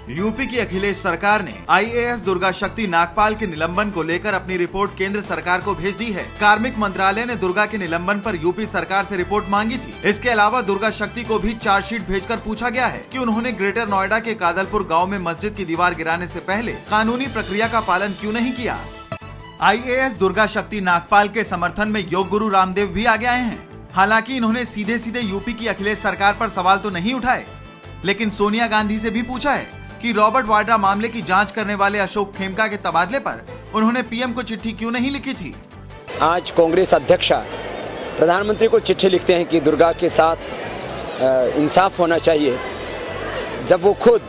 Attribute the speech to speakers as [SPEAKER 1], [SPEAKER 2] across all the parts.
[SPEAKER 1] UP की अखिलेश सरकार ने आईएएस दुर्गा शक्ति नागपाल के निलंबन को लेकर अपनी रिपोर्ट केंद्र सरकार को भेज दी है। कार्मिक मंत्रालय ने दुर्गा के निलंबन पर यूपी सरकार से रिपोर्ट मांगी थी। इसके अलावा दुर्गा शक्ति को भी चार्जशीट भेजकर पूछा गया है कि उन्होंने ग्रेटर नोएडा के कादलपुर गाँव में मस्जिद की दीवार गिराने से पहले कानूनी प्रक्रिया का पालन क्यों नहीं किया। आईएएस दुर्गा शक्ति नागपाल के समर्थन में योग गुरु रामदेव भी आगे आए हैं। हालांकि इन्होंने सीधे सीधे यूपी की अखिलेश सरकार पर सवाल तो नहीं उठाए, लेकिन सोनिया गांधी से भी पूछा है कि रॉबर्ट वाड्रा मामले की जांच करने वाले अशोक खेमका के तबादले पर उन्होंने पीएम को चिट्ठी क्यों नहीं लिखी थी।
[SPEAKER 2] आज कांग्रेस अध्यक्ष प्रधानमंत्री को चिट्ठी लिखते हैं कि दुर्गा के साथ इंसाफ होना चाहिए, जब वो खुद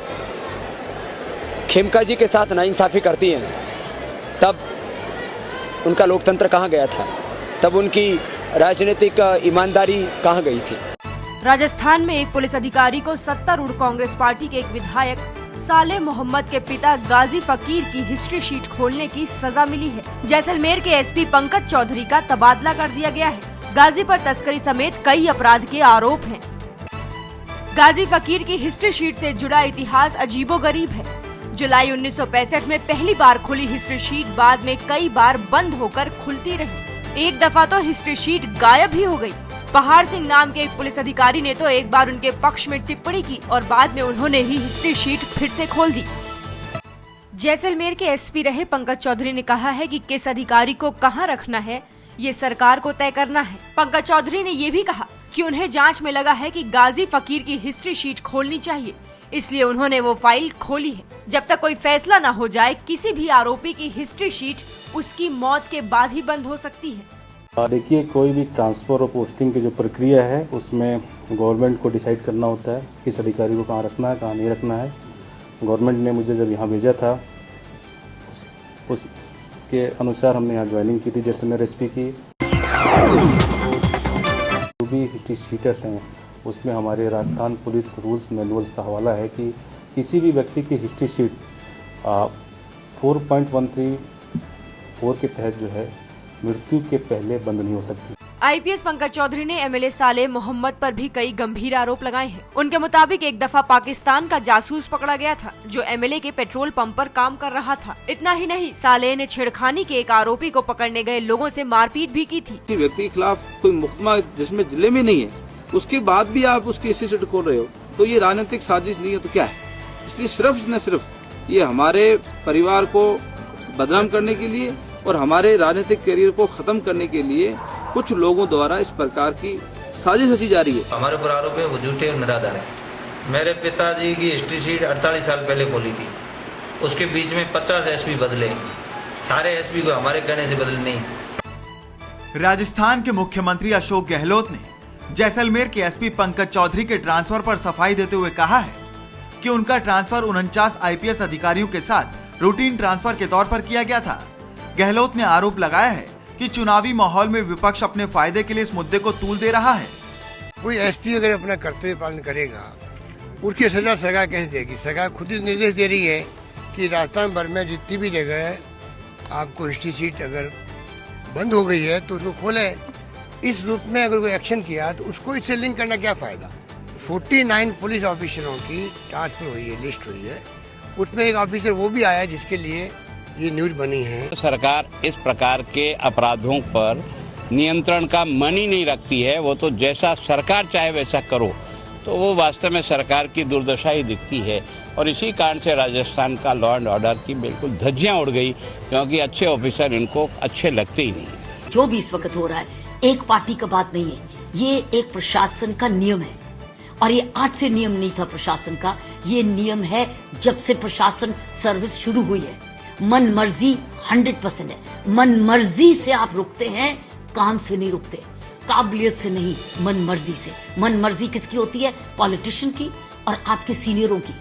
[SPEAKER 2] खेमका जी के साथ नाइंसाफी करती हैं, तब उनका लोकतंत्र कहाँ गया था, तब उनकी राजनीतिक ईमानदारी कहाँ गई थी।
[SPEAKER 3] राजस्थान में एक पुलिस अधिकारी को सत्तारूढ़ कांग्रेस पार्टी के एक विधायक सालेह मोहम्मद के पिता गाजी फकीर की हिस्ट्री शीट खोलने की सजा मिली है। जैसलमेर के एसपी पंकज चौधरी का तबादला कर दिया गया है। गाजी पर तस्करी समेत कई अपराध के आरोप हैं। गाजी फकीर की हिस्ट्री शीट से जुड़ा इतिहास अजीबोगरीब है। जुलाई 1965 में पहली बार खुली हिस्ट्री शीट बाद में कई बार बंद होकर खुलती रही। एक दफा तो हिस्ट्री शीट गायब ही हो गई। पहाड़ सिंह नाम के एक पुलिस अधिकारी ने तो एक बार उनके पक्ष में टिप्पणी की और बाद में उन्होंने ही हिस्ट्री शीट फिर से खोल दी। जैसलमेर के एसपी रहे पंकज चौधरी ने कहा है कि किस अधिकारी को कहां रखना है ये सरकार को तय करना है। पंकज चौधरी ने ये भी कहा कि उन्हें जांच में लगा है कि गाजी फकीर की हिस्ट्री शीट खोलनी चाहिए, इसलिए उन्होंने वो फाइल खोली है। जब तक कोई फैसला न हो जाए, किसी भी आरोपी की हिस्ट्री शीट उसकी मौत के बाद ही बंद हो सकती है।
[SPEAKER 4] देखिए, कोई भी ट्रांसफर और पोस्टिंग की जो प्रक्रिया है उसमें गवर्नमेंट को डिसाइड करना होता है किस अधिकारी को कहाँ रखना है, कहाँ नहीं रखना है। गवर्नमेंट ने मुझे जब यहाँ भेजा था उसके अनुसार हमने यहाँ ज्वाइनिंग की थी। जैसे मेरे एसपी की जो भी हिस्ट्री शीटर्स हैं उसमें हमारे राजस्थान पुलिस रूल्स मैनुअल्स का हवाला है कि किसी भी व्यक्ति की हिस्ट्री शीट 4.134 के तहत जो है मृत्यु के पहले बंद नहीं हो सकती।
[SPEAKER 3] आईपीएस पंकज चौधरी ने एमएलए सालेह मोहम्मद पर भी कई गंभीर आरोप लगाए हैं। उनके मुताबिक एक दफा पाकिस्तान का जासूस पकड़ा गया था जो एमएलए के पेट्रोल पंप पर काम कर रहा था। इतना ही नहीं, सालेह ने छेड़खानी के एक आरोपी को पकड़ने गए लोगों से मारपीट भी की थी।
[SPEAKER 5] व्यक्ति के खिलाफ कोई मुकदमा जिसमें जिले में नहीं है, उसके बाद भी आप उसकी हिस्ट्री शीट खोल रहे हो, तो ये राजनीतिक साजिश नहीं है तो क्या है। इसलिए सिर्फ न सिर्फ ये हमारे परिवार को बदनाम करने के लिए और हमारे राजनीतिक करियर को खत्म करने के लिए कुछ लोगों द्वारा इस प्रकार की साजिश रची जा रही है।
[SPEAKER 6] हमारे ऊपर आरोप है वो झूठे और निराधार है। मेरे पिताजी की हिस्ट्री शीट 48 साल पहले खोली थी, उसके बीच में 50 एसपी बदले, सारे एसपी को हमारे कहने से बदले नहीं।
[SPEAKER 1] राजस्थान के मुख्यमंत्री अशोक गहलोत ने जैसलमेर के एसपी पंकज चौधरी के ट्रांसफर पर सफाई देते हुए कहा है कि उनका ट्रांसफर 49 आईपीएस अधिकारियों के साथ रूटीन ट्रांसफर के तौर पर किया गया था। गहलोत ने आरोप लगाया है कि चुनावी माहौल में विपक्ष अपने फायदे के लिए इस मुद्दे को तूल दे रहा है।
[SPEAKER 7] कोई एसपी अगर अपना कर्तव्य पालन करेगा, उसकी सजा सरकार कैसे देगी। सरकार खुद ही निर्देश दे रही है कि राजस्थान भर में जितनी भी जगह है आपको हिस्ट्री शीट अगर बंद हो गई है तो उसको खोले। इस रूप में अगर कोई एक्शन किया तो उसको इससे लिंक करना क्या फायदा। 49 पुलिस ऑफिसरों की ट्रांसफर हुई है, लिस्ट हुई है, उसमें एक ऑफिसर वो भी आया जिसके लिए ये न्यूज बनी है।
[SPEAKER 8] सरकार इस प्रकार के अपराधों पर नियंत्रण का मन ही नहीं रखती है। वो तो जैसा सरकार चाहे वैसा करो, तो वो वास्तव में सरकार की दुर्दशा ही दिखती है। और इसी कारण से राजस्थान का लॉ एंड ऑर्डर की बिल्कुल धज्जियां उड़ गई, क्योंकि अच्छे ऑफिसर इनको अच्छे लगते ही नहीं।
[SPEAKER 9] जो भी इस वक्त हो रहा है एक पार्टी का बात नहीं है, ये एक प्रशासन का नियम है। और ये आज से नियम नहीं था प्रशासन का, ये नियम है जब से प्रशासन सर्विस शुरू हुई है। मन मर्जी 100% है। मन मर्जी से आप रुकते हैं, काम से नहीं रुकते, काबिलियत से नहीं, मन मर्जी से। मन मर्जी किसकी होती है? पॉलिटिशियन की और आपके सीनियरों की।